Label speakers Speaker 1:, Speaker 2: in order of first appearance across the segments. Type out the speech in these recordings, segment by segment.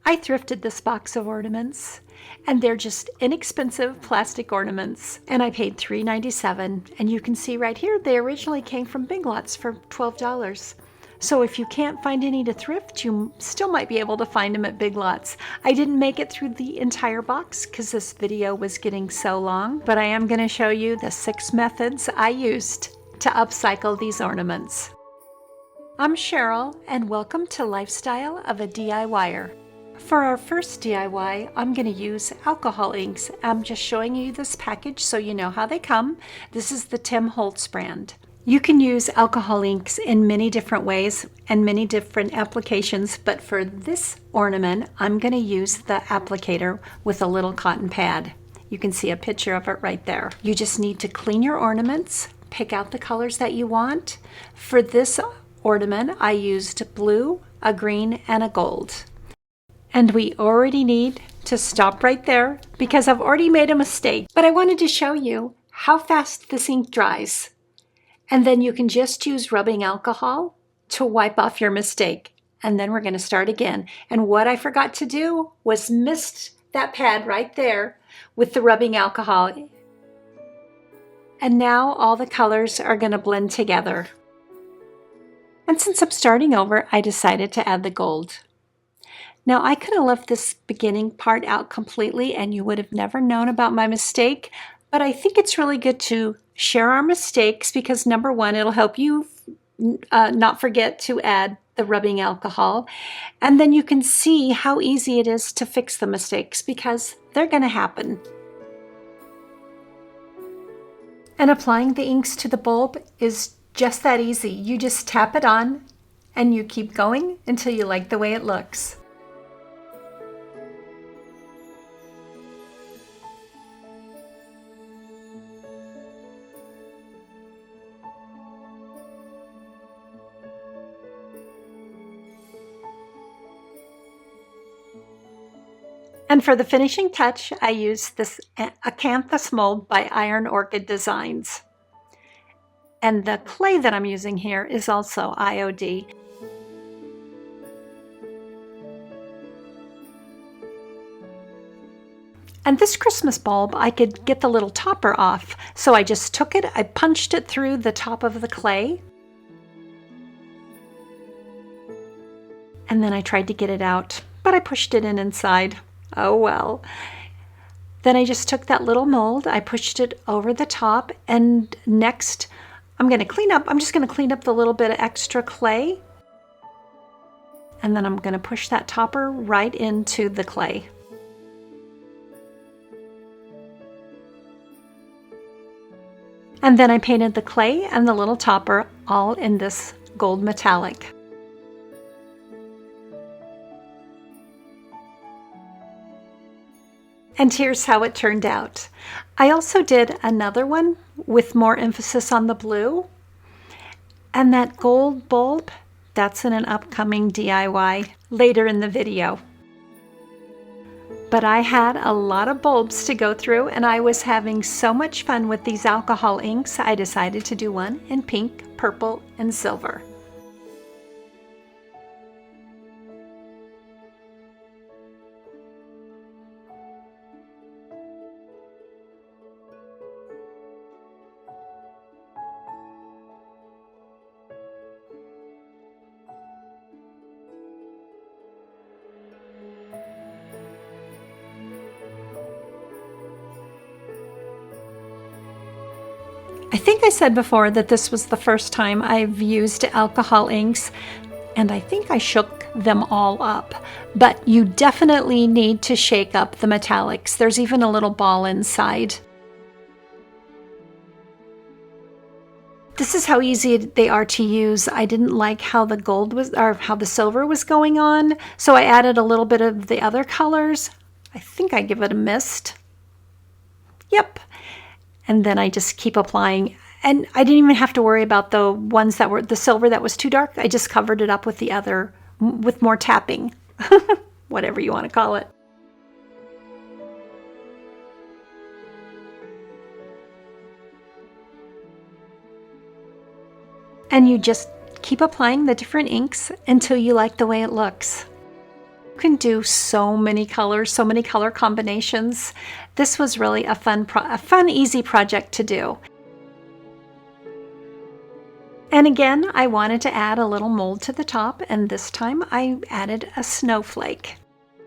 Speaker 1: I thrifted this box of ornaments, and they're just inexpensive plastic ornaments, and I paid $3.97, and you can see right here they originally came from Big Lots for $12. So if you can't find any to thrift, you still might be able to find them at Big Lots. I didn't make it through the entire box because this video was getting so long, but I am going to show you the 6 methods I used to upcycle these ornaments. I'm Cheryl, and welcome to Lifestyle of a DIYer. For our first DIY, I'm going to use alcohol inks. I'm just showing you this package so you know how they come. This is the Tim Holtz brand. You can use alcohol inks in many different ways and many different applications, but for this ornament, I'm going to use the applicator with a little cotton pad. You can see a picture of it right there. You just need to clean your ornaments, pick out the colors that you want. For this ornament, I used blue, a green, and a gold. And we already need to stop right there because I've already made a mistake. But I wanted to show you how fast this ink dries. And then you can just use rubbing alcohol to wipe off your mistake. And then we're going to start again. And what I forgot to do was mist that pad right there with the rubbing alcohol. And now all the colors are going to blend together. And since I'm starting over, I decided to add the gold. Now I could have left this beginning part out completely and you would have never known about my mistake, but I think it's really good to share our mistakes because number one, it'll help you not forget to add the rubbing alcohol, and then you can see how easy it is to fix the mistakes because they're going to happen. And applying the inks to the bulb is just that easy. You just tap it on and you keep going until you like the way it looks. And for the finishing touch, I used this acanthus mold by Iron Orchid Designs. And the clay that I'm using here is also IOD. And this Christmas bulb, I could get the little topper off. So I just took it, I punched it through the top of the clay. And then I tried to get it out, but I pushed it in inside. Oh well. Then I just took that little mold, I pushed it over the top, and next I'm just going to clean up the little bit of extra clay. And then I'm going to push that topper right into the clay. And then I painted the clay and the little topper all in this gold metallic. And here's how it turned out. I also did another one with more emphasis on the blue. And that gold bulb, that's in an upcoming DIY later in the video. But I had a lot of bulbs to go through and I was having so much fun with these alcohol inks, I decided to do one in pink, purple, and silver. I think I said before that this was the first time I've used alcohol inks, and I think I shook them all up. But you definitely need to shake up the metallics. There's even a little ball inside. This is how easy they are to use. I didn't like how the gold was, or how the silver was going on, so I added a little bit of the other colors. I think I give it a mist. Yep. And then I just keep applying. And I didn't even have to worry about the ones that were the silver that was too dark. I just covered it up with the other, with more tapping, whatever you want to call it. And you just keep applying the different inks until you like the way it looks. can do so many colors, so many color combinations. This was really a fun, easy project to do. And again, I wanted to add a little mold to the top, and this time I added a snowflake.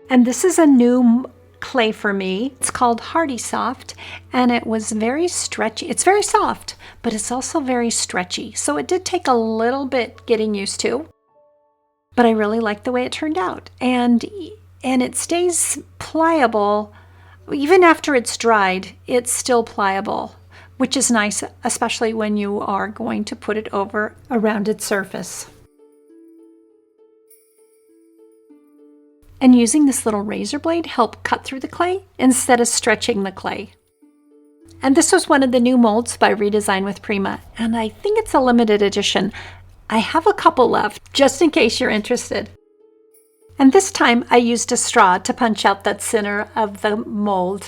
Speaker 1: And this is a new clay for me. It's called Hardy Soft, and it was very stretchy. It's very soft, but it's also very stretchy. So it did take a little bit getting used to, but I really like the way it turned out. And it stays pliable. Even after it's dried, it's still pliable, which is nice, especially when you are going to put it over a rounded surface. And using this little razor blade helped cut through the clay instead of stretching the clay. And this was one of the new molds by Redesign with Prima, and I think it's a limited edition. I have a couple left, just in case you're interested. And this time I used a straw to punch out that center of the mold.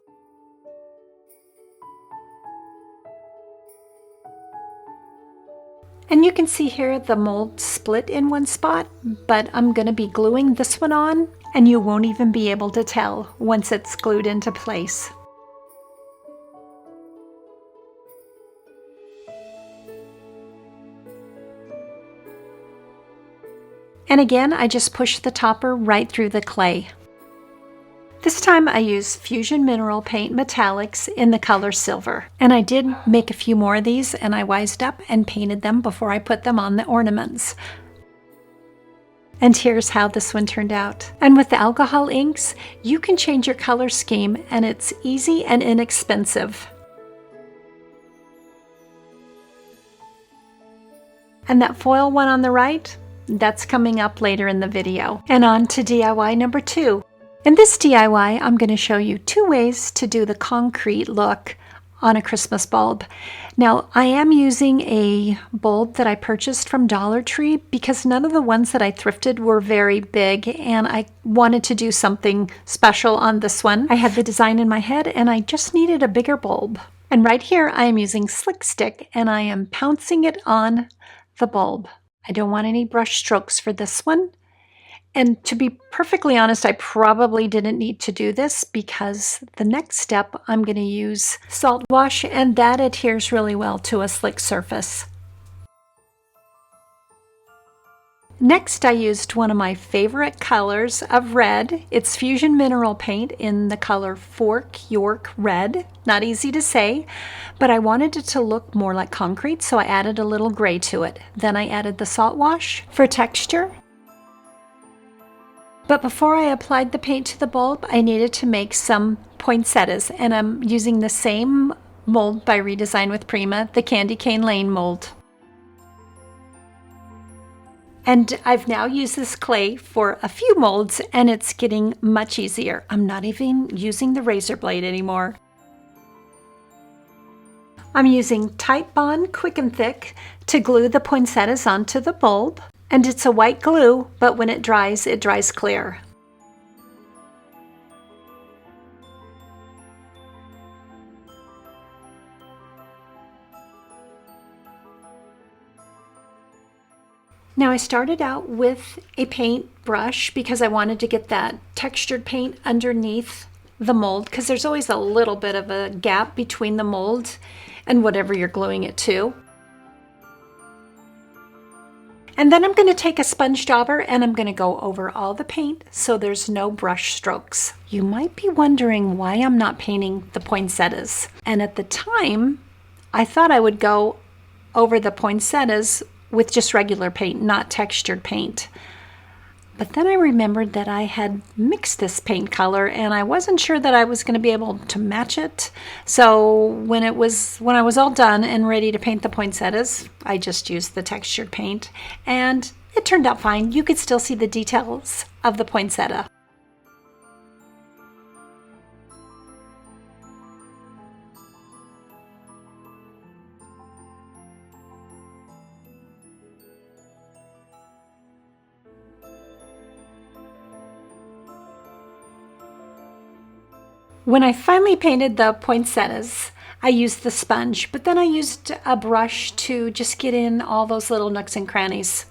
Speaker 1: And you can see here the mold split in one spot, but I'm going to be gluing this one on, and you won't even be able to tell once it's glued into place. And again, I just push the topper right through the clay. This time I used Fusion Mineral Paint Metallics in the color silver. And I did make a few more of these, and I wised up and painted them before I put them on the ornaments. And here's how this one turned out. And with the alcohol inks, you can change your color scheme, and it's easy and inexpensive. And that foil one on the right, that's coming up later in the video. And on to DIY number 2. In this DIY, I'm going to show you 2 ways to do the concrete look on a Christmas bulb. Now, I am using a bulb that I purchased from Dollar Tree because none of the ones that I thrifted were very big, and I wanted to do something special on this one. I had the design in my head, and I just needed a bigger bulb. And right here, I am using Slick Stick, and I am pouncing it on the bulb. I don't want any brush strokes for this one. And to be perfectly honest, I probably didn't need to do this because the next step I'm going to use salt wash, and that adheres really well to a slick surface. Next, I used one of my favorite colors of red. It's Fusion Mineral Paint in the color Fork York Red. Not easy to say, but I wanted it to look more like concrete, so I added a little gray to it. Then I added the salt wash for texture. But before I applied the paint to the bulb, I needed to make some poinsettias, and I'm using the same mold by Redesign with Prima, the Candy Cane Lane mold. And I've now used this clay for a few molds, and it's getting much easier. I'm not even using the razor blade anymore. I'm using Titebond Quick and Thick to glue the poinsettias onto the bulb. And it's a white glue, but when it dries clear. Now I started out with a paint brush because I wanted to get that textured paint underneath the mold, because there's always a little bit of a gap between the mold and whatever you're gluing it to. And then I'm going to take a sponge dauber and I'm going to go over all the paint so there's no brush strokes. You might be wondering why I'm not painting the poinsettias. And at the time, I thought I would go over the poinsettias with just regular paint, not textured paint. But then I remembered that I had mixed this paint color and I wasn't sure that I was going to be able to match it. So when I was all done and ready to paint the poinsettias, I just used the textured paint and it turned out fine. You could still see the details of the poinsettia. When I finally painted the poinsettias, I used the sponge, but then I used a brush to just get in all those little nooks and crannies.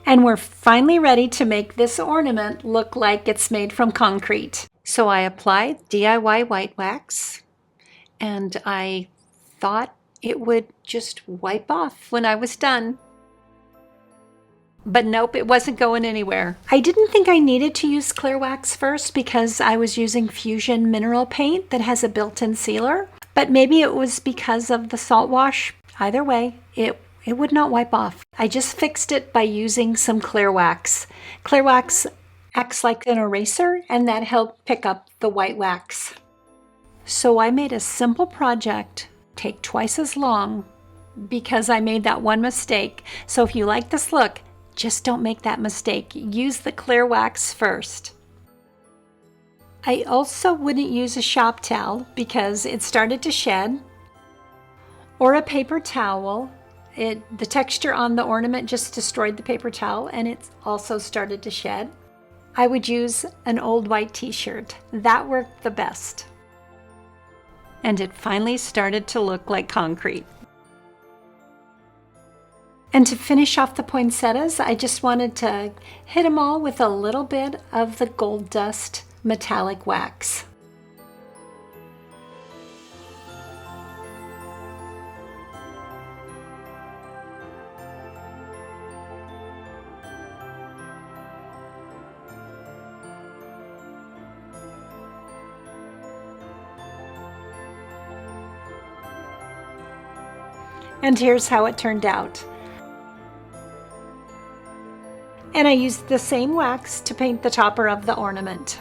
Speaker 1: And we're finally ready to make this ornament look like it's made from concrete. So I applied DIY white wax, and I thought it would just wipe off when I was done. But nope, it wasn't going anywhere. I didn't think I needed to use clear wax first because I was using Fusion mineral paint that has a built-in sealer. But maybe it was because of the salt wash. Either way, it would not wipe off. I just fixed it by using some clear wax. Clear wax acts like an eraser, and that helped pick up the white wax. So I made a simple project take twice as long because I made that one mistake. So if you like this look, just don't make that mistake. Use the clear wax first. I also wouldn't use a shop towel because it started to shed, or a paper towel. The texture on the ornament just destroyed the paper towel, and it also started to shed. I would use an old white t-shirt. That worked the best. And it finally started to look like concrete. And to finish off the poinsettias, I just wanted to hit them all with a little bit of the gold dust metallic wax. And here's how it turned out. And I used the same wax to paint the topper of the ornament.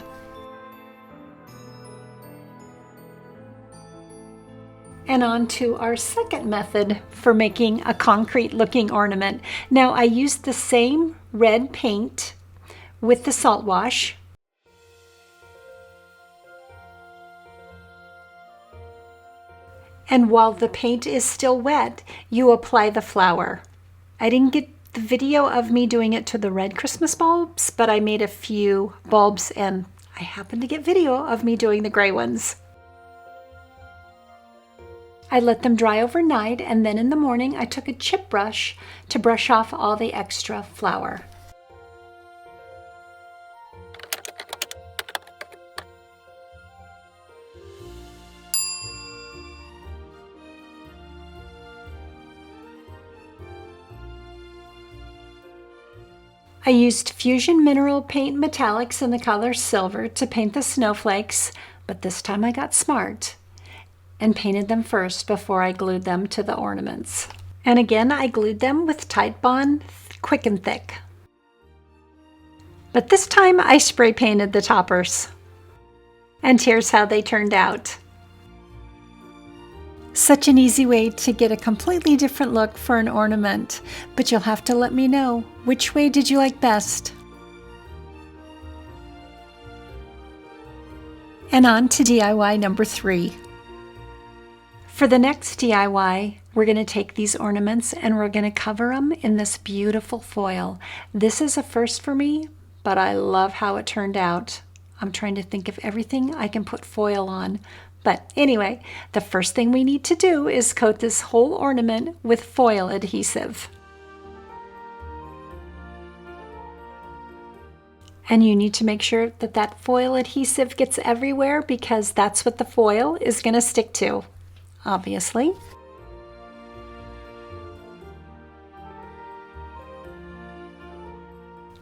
Speaker 1: And on to our second method for making a concrete looking ornament. Now I used the same red paint with the salt wash. And while the paint is still wet, you apply the flour. I didn't get the video of me doing it to the red Christmas bulbs, but I made a few bulbs and I happened to get video of me doing the gray ones. I let them dry overnight, and then in the morning I took a chip brush to brush off all the extra flour. I used Fusion Mineral Paint Metallics in the color silver to paint the snowflakes, but this time I got smart and painted them first before I glued them to the ornaments. And again, I glued them with Tite Bond Quick and Thick. But this time I spray painted the toppers. And here's how they turned out. Such an easy way to get a completely different look for an ornament, but you'll have to let me know, which way did you like best? And on to DIY number 3. For the next DIY, we're going to take these ornaments and we're going to cover them in this beautiful foil. This is a first for me, but I love how it turned out. I'm trying to think of everything I can put foil on. But anyway, the first thing we need to do is coat this whole ornament with foil adhesive. And you need to make sure that that foil adhesive gets everywhere because that's what the foil is going to stick to, obviously.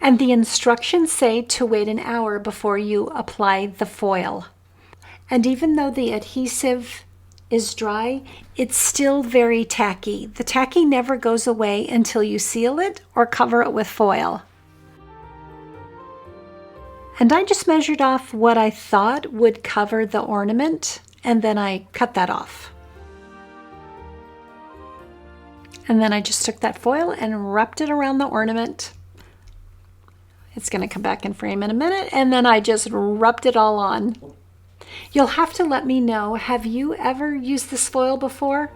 Speaker 1: And the instructions say to wait an hour before you apply the foil. And even though the adhesive is dry, it's still very tacky. The tacky never goes away until you seal it or cover it with foil. And I just measured off what I thought would cover the ornament, and then I cut that off. And then I just took that foil and wrapped it around the ornament. It's going to come back in frame in a minute, and then I just rubbed it all on. You'll have to let me know, have you ever used this foil before?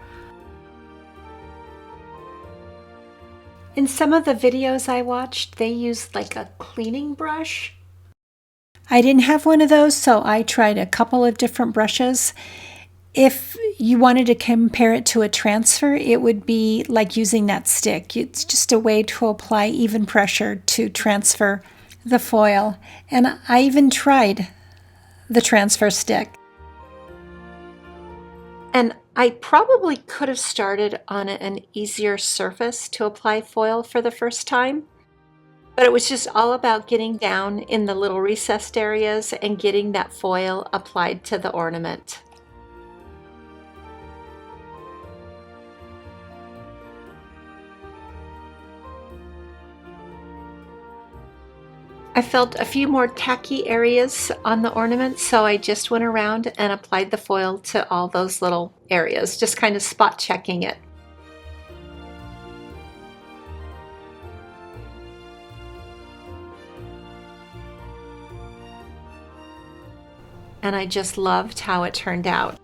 Speaker 1: In some of the videos I watched, they used like a cleaning brush. I didn't have one of those, so I tried a couple of different brushes. If you wanted to compare it to a transfer, it would be like using that stick. It's just a way to apply even pressure to transfer the foil. And I even tried the transfer stick. And I probably could have started on an easier surface to apply foil for the first time, but it was just all about getting down in the little recessed areas and getting that foil applied to the ornament. I felt a few more tacky areas on the ornament, so I just went around and applied the foil to all those little areas, just kind of spot checking it. And I just loved how it turned out.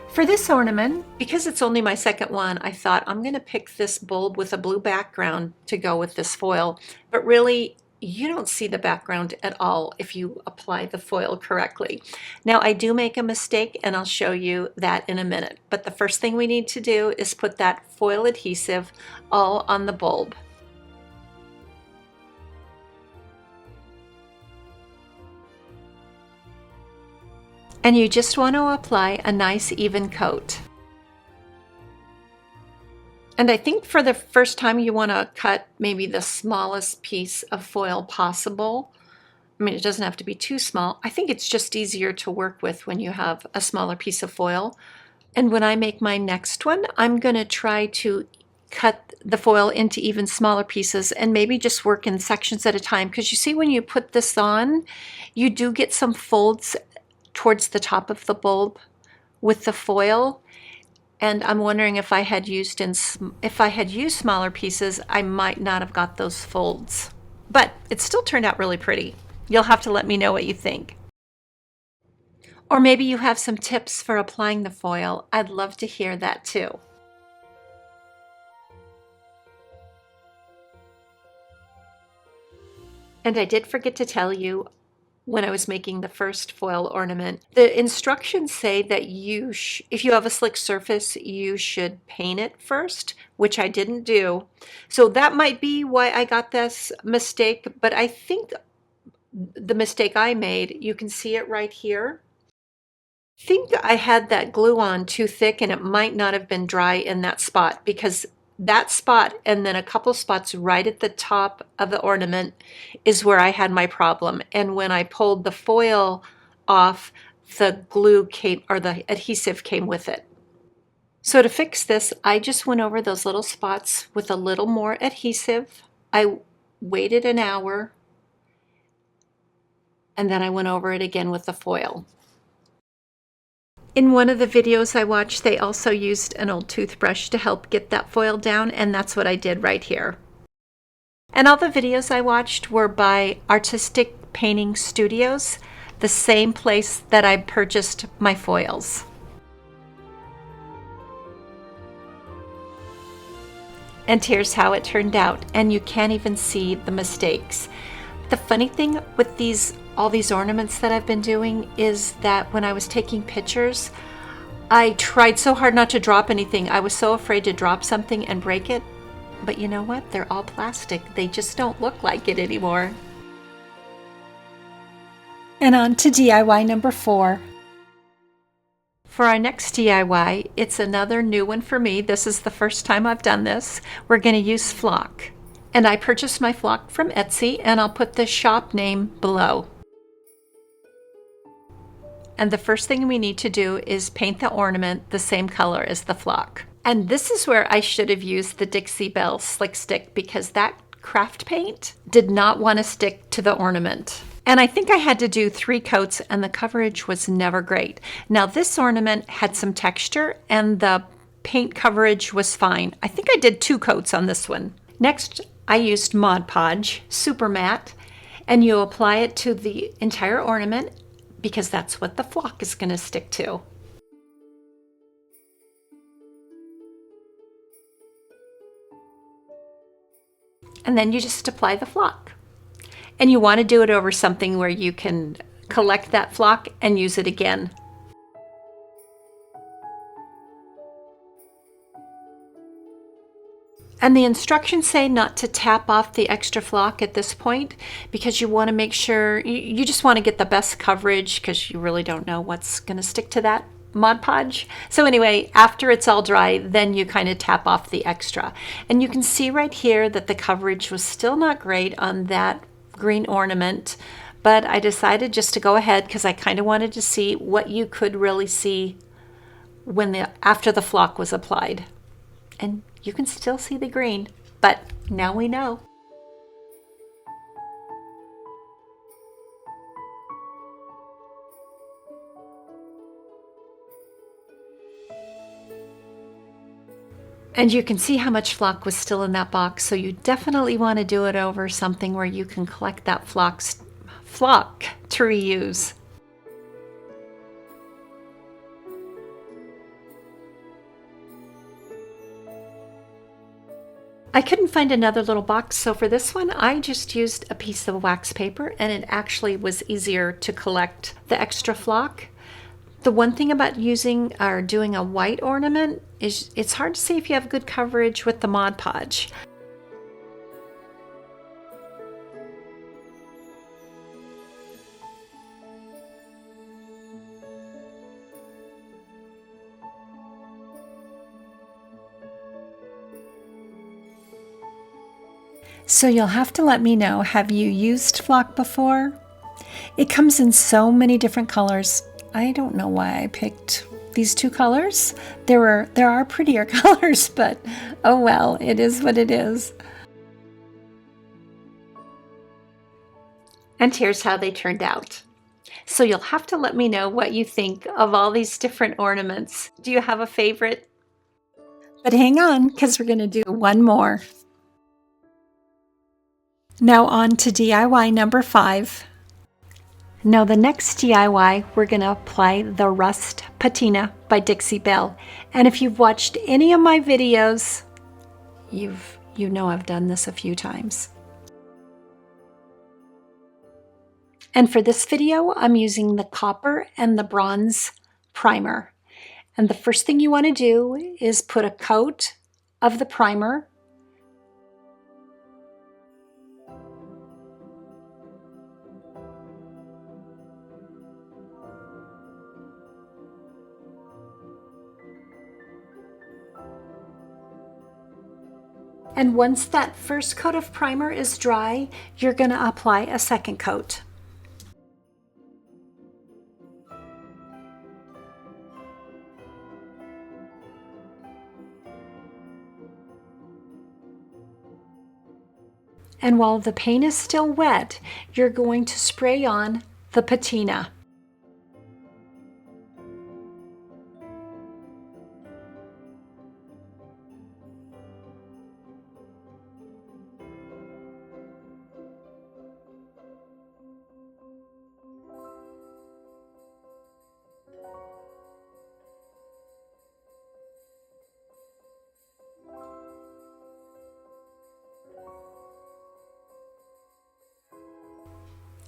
Speaker 1: For this ornament, because it's only my second one, I thought I'm going to pick this bulb with a blue background to go with this foil, but really you don't see the background at all if you apply the foil correctly. Now I do make a mistake and I'll show you that in a minute, but the first thing we need to do is put that foil adhesive all on the bulb. And you just want to apply a nice even coat. And I think for the first time you want to cut maybe the smallest piece of foil possible. I mean, it doesn't have to be too small. I think it's just easier to work with when you have a smaller piece of foil. And when I make my next one, I'm going to try to cut the foil into even smaller pieces and maybe just work in sections at a time, because you see when you put this on, you do get some folds towards the top of the bulb with the foil, and I'm wondering if I had used smaller pieces, I might not have got those folds. But it still turned out really pretty. You'll have to let me know what you think. Or maybe you have some tips for applying the foil. I'd love to hear that too. And I did forget to tell you, when I was making the first foil ornament, the instructions say that if you have a slick surface, you should paint it first, which I didn't do. So that might be why I got this mistake, but I think the mistake I made, you can see it right here. I think I had that glue on too thick and it might not have been dry in that spot, because that spot and then a couple spots right at the top of the ornament is where I had my problem. And when I pulled the foil off, the glue came, or the adhesive came with it. So to fix this, I just went over those little spots with a little more adhesive. I waited an hour and then I went over it again with the foil. In one of the videos I watched, they also used an old toothbrush to help get that foil down, and that's what I did right here. And all the videos I watched were by Artistic Painting Studios, the same place that I purchased my foils. And here's how it turned out, and you can't even see the mistakes. The funny thing with all these ornaments that I've been doing is that when I was taking pictures, I tried so hard not to drop anything. I was so afraid to drop something and break it. But you know what? They're all plastic. They just don't look like it anymore. And on to DIY number 4. For our next DIY, it's another new one for me. This is the first time I've done this. We're going to use flock. And I purchased my flock from Etsy, and I'll put the shop name below. And the first thing we need to do is paint the ornament the same color as the flock. And this is where I should have used the Dixie Belle Slick Stick, because that craft paint did not want to stick to the ornament. And I think I had to do 3 coats and the coverage was never great. Now this ornament had some texture and the paint coverage was fine. I think I did 2 coats on this one. Next, I used Mod Podge Super Matte, and you apply it to the entire ornament because that's what the flock is going to stick to. And then you just apply the flock. And you want to do it over something where you can collect that flock and use it again. And the instructions say not to tap off the extra flock at this point because you want to make sure, you just want to get the best coverage because you really don't know what's going to stick to that Mod Podge. So anyway, after it's all dry, then you kind of tap off the extra. And you can see right here that the coverage was still not great on that green ornament, but I decided just to go ahead because I kind of wanted to see what you could really see when after the flock was applied. And you can still see the green, but now we know. And you can see how much flock was still in that box, so you definitely want to do it over something where you can collect that flock to reuse. I couldn't find another little box, so for this one I just used a piece of wax paper, and it actually was easier to collect the extra flock. The one thing about using or doing a white ornament is it's hard to see if you have good coverage with the Mod Podge. So you'll have to let me know, have you used flock before? It comes in so many different colors. I don't know why I picked these two colors. There are prettier colors, but oh well, it is what it is. And here's how they turned out. So you'll have to let me know what you think of all these different ornaments. Do you have a favorite? But hang on, because we're going to do one more. Now on to DIY number 5. Now the next DIY, we're going to apply the Rust Patina by Dixie Belle. And if you've watched any of my videos, you know I've done this a few times. And for this video, I'm using the copper and the bronze primer. And the first thing you want to do is put a coat of the primer . And once that first coat of primer is dry, you're going to apply a second coat. And while the paint is still wet, you're going to spray on the patina.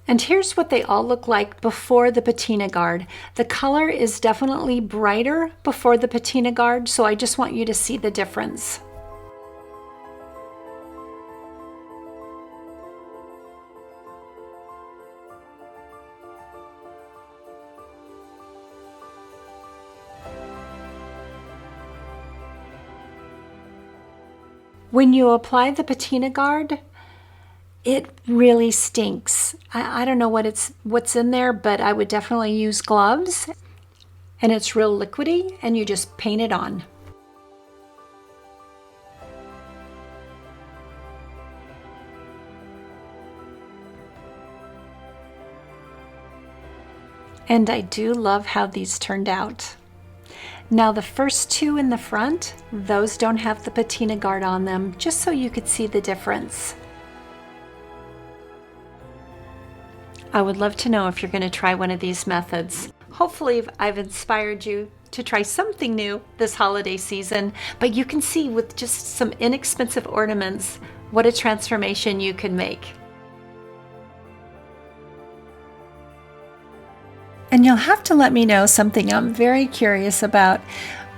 Speaker 1: And here's what they all look like before the patina guard. The color is definitely brighter before the patina guard, so I just want you to see the difference. When you apply the patina guard, it really stinks. I don't know what's in there, but I would definitely use gloves. And it's real liquidy, and you just paint it on. And I do love how these turned out. Now the first two in the front, those don't have the patina guard on them, just so you could see the difference. I would love to know if you're going to try one of these methods. Hopefully I've inspired you to try something new this holiday season, but you can see with just some inexpensive ornaments What a transformation you can make. And you'll have to let me know something I'm very curious about.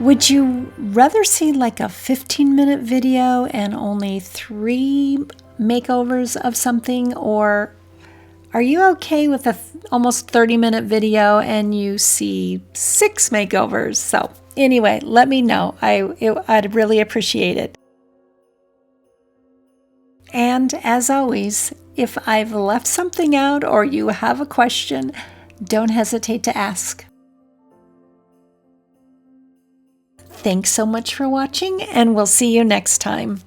Speaker 1: Would you rather see like a 15-minute video and only 3 makeovers of something, or are you okay with a almost 30-minute video and you see 6 makeovers? So anyway, let me know. I'd really appreciate it. And as always, if I've left something out or you have a question, don't hesitate to ask. Thanks so much for watching, and we'll see you next time.